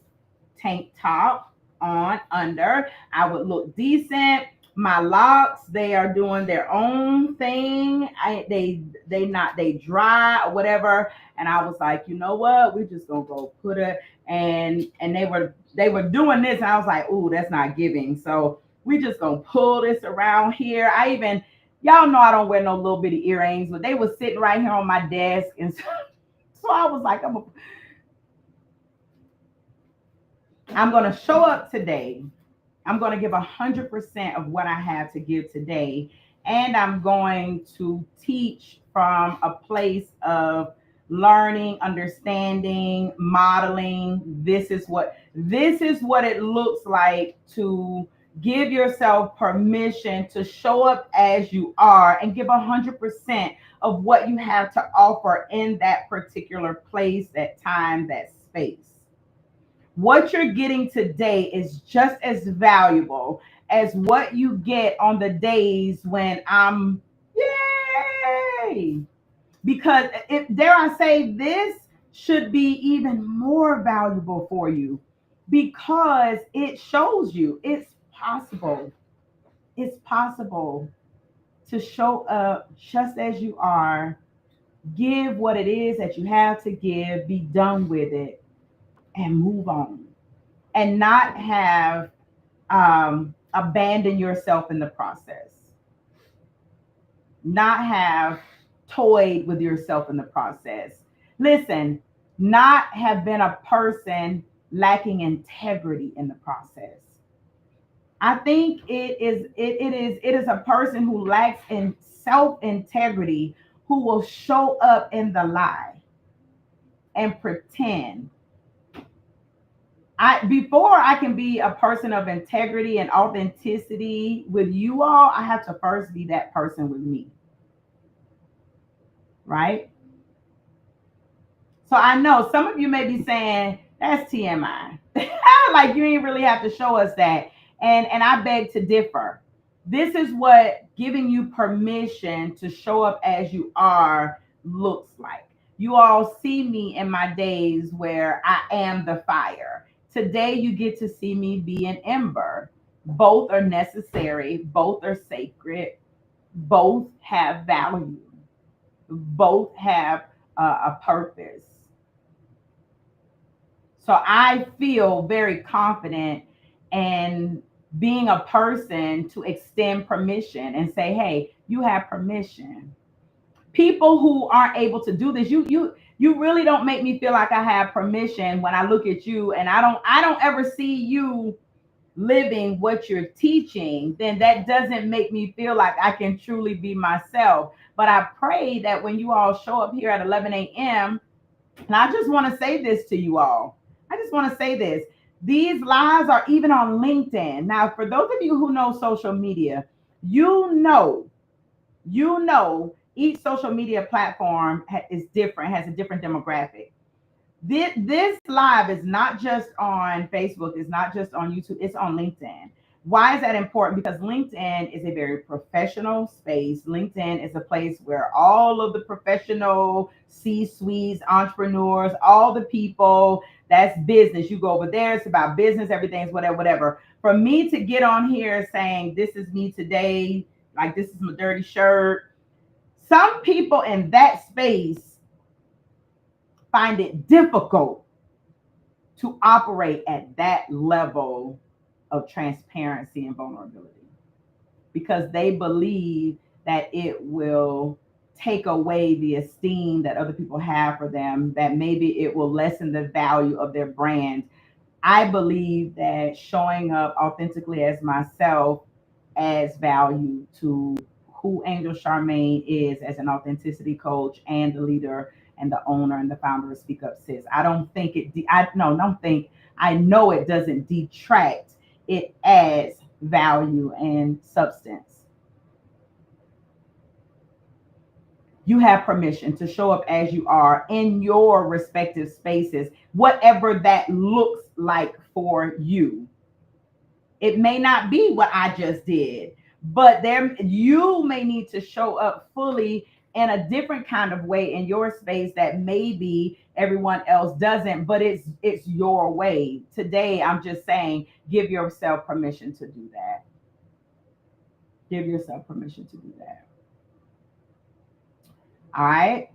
tank top on under. I would look decent. My locks, they are doing their own thing. They dry or whatever. And I was like, you know what? We're just gonna go put it. And they were doing this, and I was like, ooh, that's not giving. So we just gonna pull this around here. Y'all know I don't wear no little bitty earrings, but they were sitting right here on my desk, and So I was like, I'm going to show up today. I'm going to give 100% of what I have to give today. And I'm going to teach from a place of learning, understanding, modeling. This is what it looks like to give yourself permission to show up as you are and give 100% of what you have to offer in that particular place, that time, that space. What you're getting today is just as valuable as what you get on the days when I'm, yay. Because if dare I say, this should be even more valuable for you because it shows you it's possible. It's possible to show up just as you are, give what it is that you have to give, be done with it, and move on, and not have abandon yourself in the process, not have toyed with yourself in the process. Listen, not have been a person lacking integrity in the process. I think it is a person who lacks in self integrity who will show up in the lie and pretend. I before I can be a person of integrity and authenticity with you all, I have to first be that person with me, right? So I know some of you may be saying that's TMI. Like you ain't really have to show us that. And I beg to differ. This is what giving you permission to show up as you are looks like. You all see me in my days where I am the fire. Today you get to see me be an ember. Both are necessary, both are sacred, both have value, both have a purpose. So I feel very confident in being a person to extend permission and say, hey, you have permission. People who aren't able to do this, you really don't make me feel like I have permission when I look at you and I don't ever see you living what you're teaching. Then that doesn't make me feel like I can truly be myself. But I pray that when you all show up here at 11 a.m., and I just want to say this to you all. I just want to say this. These lives are even on LinkedIn. Now, for those of you who know social media, you know, each social media platform is different, has a different demographic. This live is not just on Facebook, it's not just on YouTube, it's on LinkedIn. Why is that important? Because LinkedIn is a very professional space. LinkedIn is a place where all of the professional C-suites, entrepreneurs, all the people, that's business. You go over there, it's about business, everything's whatever, whatever. For me to get on here saying, this is me today, like this is my dirty shirt, some people in that space find it difficult to operate at that level of transparency and vulnerability because they believe that it will take away the esteem that other people have for them, that maybe it will lessen the value of their brand. I believe that showing up authentically as myself adds value to who Angel Charmaine is as an authenticity coach and the leader and the owner and the founder of Speak Up Sis. I don't think it. I no, don't think. I know it doesn't detract. It adds value and substance. You have permission to show up as you are in your respective spaces, whatever that looks like for you. It may not be what I just did, but there you may need to show up fully in a different kind of way in your space that maybe everyone else doesn't, but it's your way. Today I'm just saying give yourself permission to do that. Give yourself permission to do that. All right.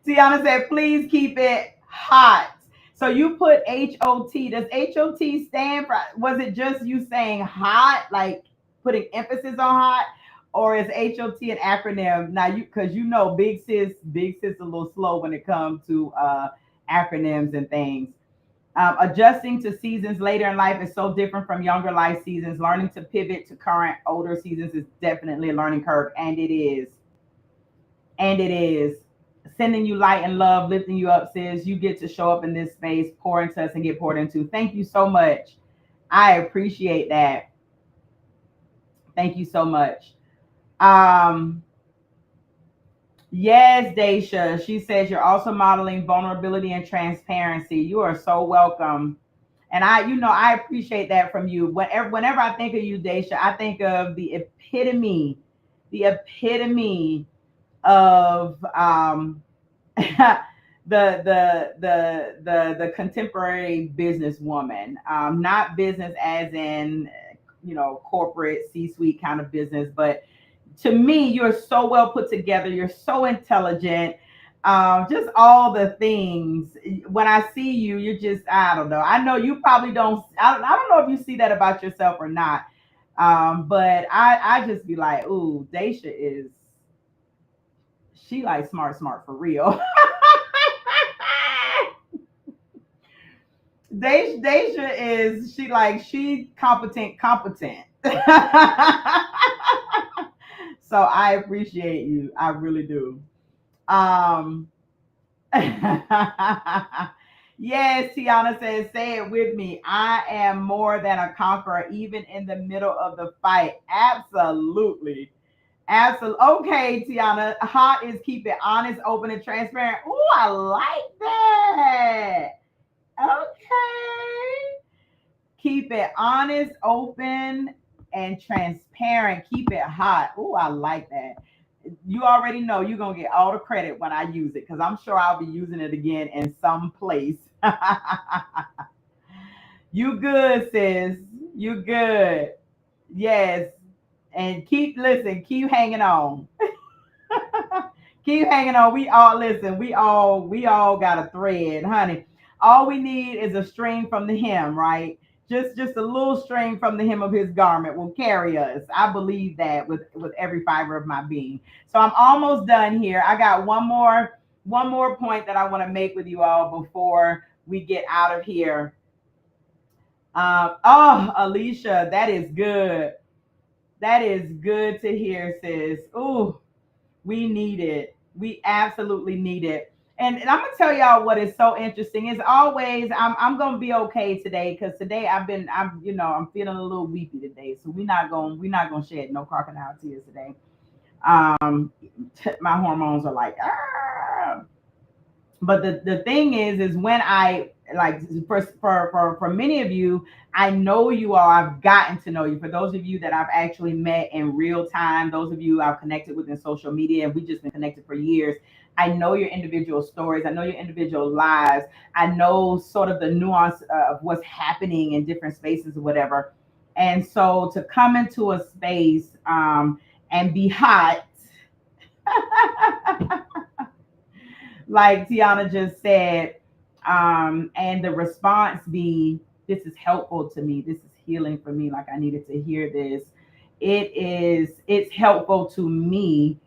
Tiana said, please keep it hot. So you put HOT. Does HOT stand for, was it just you saying hot, like putting emphasis on hot? or is HOT an acronym? Now you, because you know, big sis a little slow when it comes to acronyms and things. Adjusting to seasons later in life is so different from younger life seasons. Learning to pivot to current older seasons is definitely a learning curve, and it is. And it is. Sending you light and love, lifting you up, sis. You get to show up in this space, pour into us, and get poured into. Thank you so much. I appreciate that. Thank you so much. Um, yes, Daisha. She says you're also modeling vulnerability and transparency. You are so welcome. And I appreciate that from you. Whenever I think of you, Daisha, I think of the epitome of the contemporary businesswoman. Not business as in corporate C-suite kind of business, but to me, you're so well put together. You're so intelligent. Just all the things. When I see you, you're just, I don't know. I know you probably don't. I don't know if you see that about yourself or not. But I just be like, ooh, Daisha is, she like smart for real. Daisha is, she like, she competent. So I appreciate you. I really do. Um, yes, Tiana says, say it with me. I am more than a conqueror, even in the middle of the fight. Absolutely. Absolutely. Okay, Tiana. Hot is keep it honest, open, and transparent. Ooh, I like that. Okay. Keep it honest, open, and transparent. Keep it hot. Ooh, I like that. You already know you're gonna get all the credit when I use it because I'm sure I'll be using it again in some place. You good, sis. You good. Yes. And keep hanging on. Keep hanging on. We all listen. We all got a thread, honey. All we need is a string from the hem, right? Just a little string from the hem of his garment will carry us. I believe that with every fiber of my being. So I'm almost done here. I got one more point that I want to make with you all before we get out of here. Oh, Alicia, that is good. That is good to hear, sis. Ooh, we need it. We absolutely need it. And I'm gonna tell y'all what is so interesting. Is always I'm gonna be okay today because today I'm feeling a little weepy today. So we're not gonna shed no crocodile tears today. Um, my hormones are like, ah. But the thing is when I like for many of you, I know you all, I've gotten to know you. For those of you that I've actually met in real time, those of you I've connected with in social media, and we've just been connected for years. I know your individual stories. I know your individual lives. I know sort of the nuance of what's happening in different spaces or whatever. And so to come into a space and be hot, like Tiana just said, and the response be, this is helpful to me, this is healing for me, like I needed to hear this. It's helpful to me,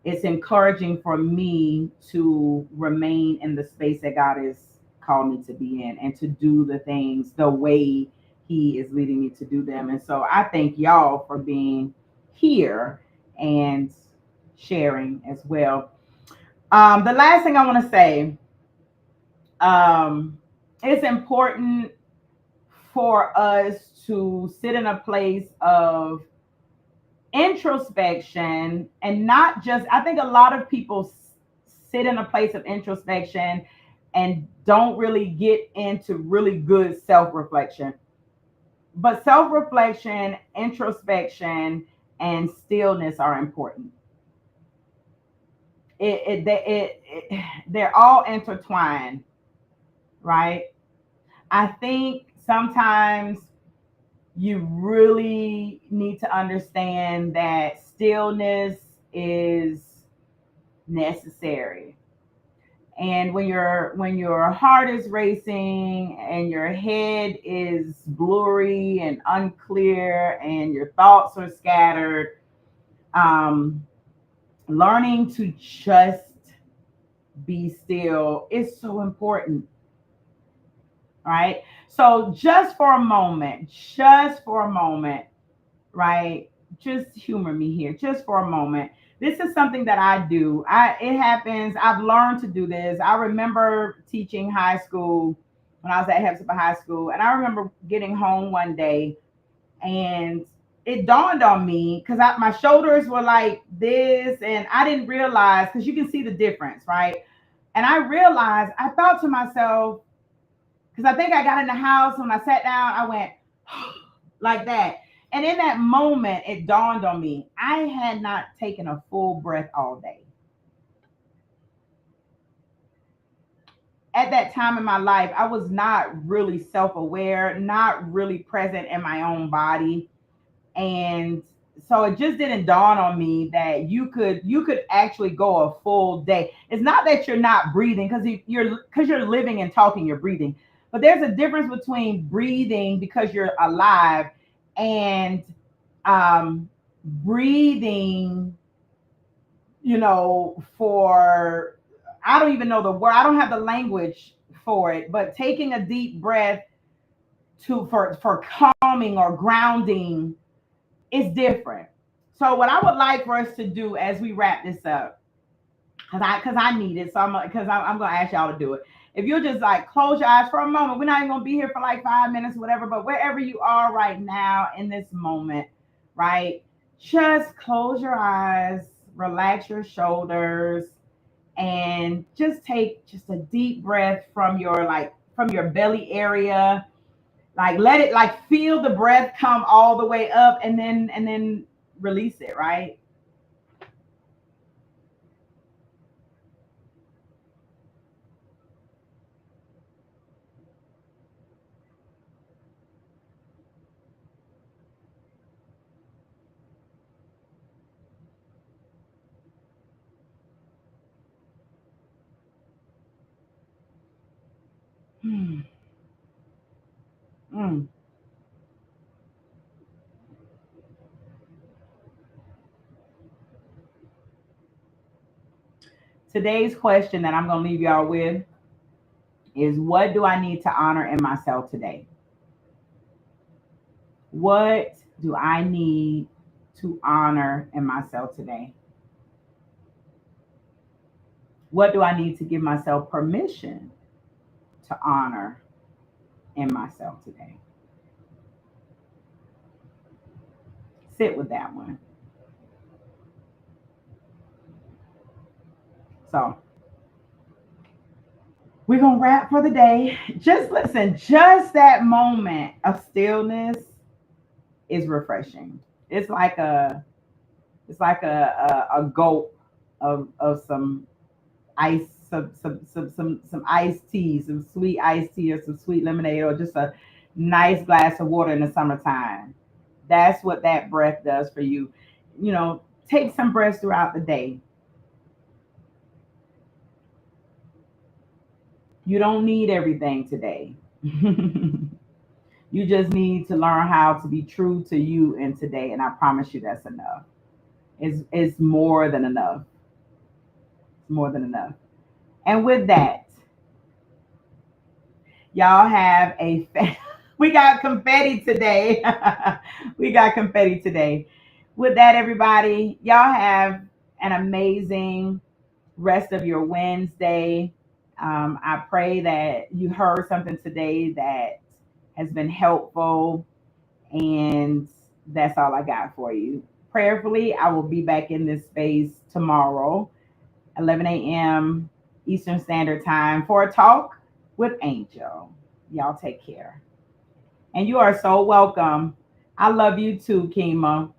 it's encouraging for me to remain in the space that God has called me to be in and to do the things the way he is leading me to do them. And so I thank y'all for being here and sharing as well. The last thing I want to say, um, it's important for us to sit in a place of introspection and not just, I think a lot of people sit in a place of introspection and don't really get into really good self reflection. But self reflection, introspection, and stillness are important. They're all intertwined, right? I think sometimes you really need to understand that stillness is necessary. And when your heart is racing and your head is blurry and unclear and your thoughts are scattered, Um, Learning to just be still is so important, right? So just for a moment, right? Just humor me here, just for a moment. This is something that I do. It happens. I've learned to do this. I remember teaching high school when I was at Hepzibah High School, and I remember getting home one day, and it dawned on me because my shoulders were like this, and I didn't realize because you can see the difference, right? And I realized, I thought to myself, because I think I got in the house when I sat down, I went like that. And in that moment, it dawned on me, I had not taken a full breath all day. At that time in my life, I was not really self aware, not really present in my own body. And so it just didn't dawn on me that you could actually go a full day. It's not that you're not breathing because you're living and talking, you're breathing. But there's a difference between breathing because you're alive and breathing, for, I don't even know the word. I don't have the language for it, but taking a deep breath for calming or grounding is different. So what I would like for us to do as we wrap this up, because I need it, so I'm gonna ask y'all to do it. If you'll just like close your eyes for a moment, we're not even gonna be here for like 5 minutes, whatever. But wherever you are right now in this moment, right, just close your eyes, relax your shoulders, and just take just a deep breath from your belly area. Like let it like feel the breath come all the way up, and then release it, right? Hmm. Mm. Today's question that I'm going to leave y'all with is, what do I need to honor in myself today? What do I need to honor in myself today? What do I need to give myself permission to honor in myself today? Sit with that one. So we're going to wrap for the day. Just listen, just that moment of stillness is refreshing. It's like a gulp of some ice, some iced tea, some sweet iced tea, or some sweet lemonade, or just a nice glass of water in the summertime. That's what that breath does for you. Take some breaths throughout the day. You don't need everything today. You just need to learn how to be true to you in today, and I promise you that's enough. It's more than enough. It's more than enough. And with that, y'all have we got confetti today. We got confetti today. With that, everybody, y'all have an amazing rest of your Wednesday. I pray that you heard something today that has been helpful, and that's all I got for you. Prayerfully, I will be back in this space tomorrow, 11 a.m. Eastern Standard Time, for a talk with Angel. Y'all take care. And you are so welcome. I love you too, Kima.